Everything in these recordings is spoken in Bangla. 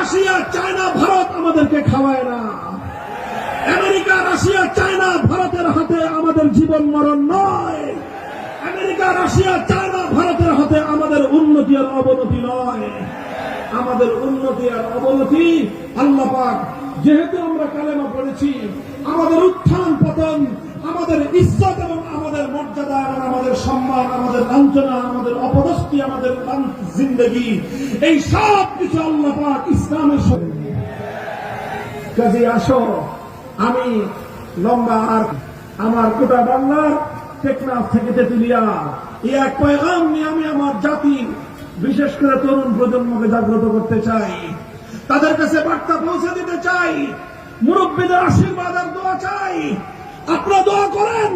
রাশিয়া, চায়না, ভারত আমাদেরকে খাওয়ায় না। আমেরিকা, রাশিয়া, চায়না, ভারতের হাতে আমাদের জীবন মরণ নয়। আমেরিকা, রাশিয়া, চায়না, ভারতের হাতে আমাদের উন্নতি আর অবনতি নয়। আমাদের উন্নতি আর অবনতি আল্লাহ পাক, যেহেতু আমরা কালেমা পড়েছি, আমাদের উত্থান পতন, আমাদের ইজ্জত এবং আমাদের মর্যাদা এবং আমাদের সম্মান, আমাদের লাঞ্ছনা, আমাদের অপদস্থি, আমাদের জিন্দেগি, এই সব কিছু আল্লাহ পাক ইসলামের সাথে। কাজে আসো, আমি লম্বা আর আমার গোটা বাংলার টেকনাফ থেকে তেতুলিয়া এই এক পয়গাম নিয়ে আমি আমার জাতি, বিশেষ করে তরুণ প্রজন্মকে জাগ্রত করতে চাই। তাদের কাছে বার্তা পৌঁছে দিতে চাই, মুরব্বীদের আশীর্বাদ আর দোয়া চাই। আপনারা দোয়া করেন।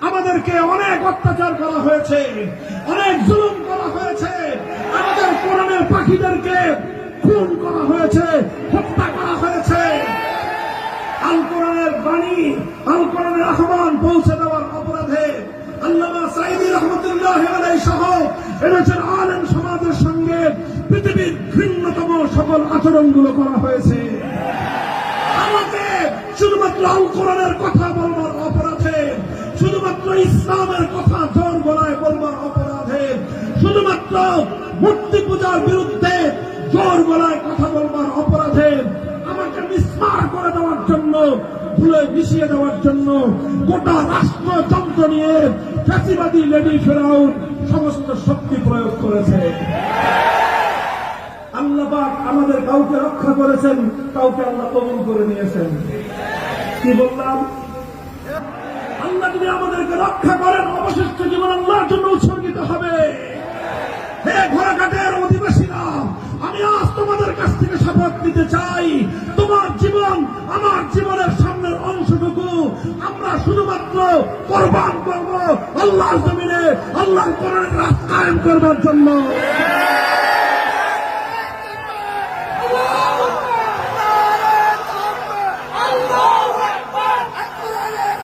আমাদেরকে অনেক অত্যাচার করা হয়েছে, অনেক জুলুম করা হয়েছে, আমাদের কোরআনের পাখিদেরকে খুন করা হয়েছে, হত্যা করা হয়েছে। আল কোরআনের বাণী, আল কোরআনের আহ্বান পৌঁছে দেওয়ার অপরাধে আল্লামা সাঈদী রহমতুল্লাহ আলাইহি সহ এদেশের আলেম সমাজের সঙ্গে পৃথিবীর ঘৃণ্যতম সকল আচরণগুলো করা হয়েছে। আমাকে শুধুমাত্র আল কোরআনের কথা বলবার অপরাধে, শুধুমাত্র ইসলামের কথা জোর গলায় বলবার অপরাধে, শুধুমাত্র মূর্তি পূজার বিরুদ্ধে জোর গলায় কথা বলবার অপরাধে আমাকে মিসমার করে দেওয়ার জন্য, ভুলে মিশিয়ে দেওয়ার জন্য গোটা রাষ্ট্রযন্ত্র নিয়ে ফ্যাসিবাদী লেডি ফেরাউন সমস্ত শক্তি প্রয়োগ করেছে। আল্লাহ পাক আমাদের কাউকে রক্ষা করেছেন, কাউকে আল্লাহ কবুল করে নিয়েছেন। কি বললাম? আল্লাহ যদি আমাদেরকে রক্ষা করেন, অবশিষ্ট জীবন আল্লাহর জন্য উৎসর্গিত হবে। হে ঘোড়াঘাটের অধিবাসীরা, আমি আজ তোমাদের কাছ থেকে শপথ নিতে চাই, তোমার জীবন আমার জীবনের সামনের অংশটুকু আমরা শুধুমাত্র কোরবান করব আল্লাহর জমিনে, আল্লাহর কোরআনের রাস্তা কায়েম করবার জন্য।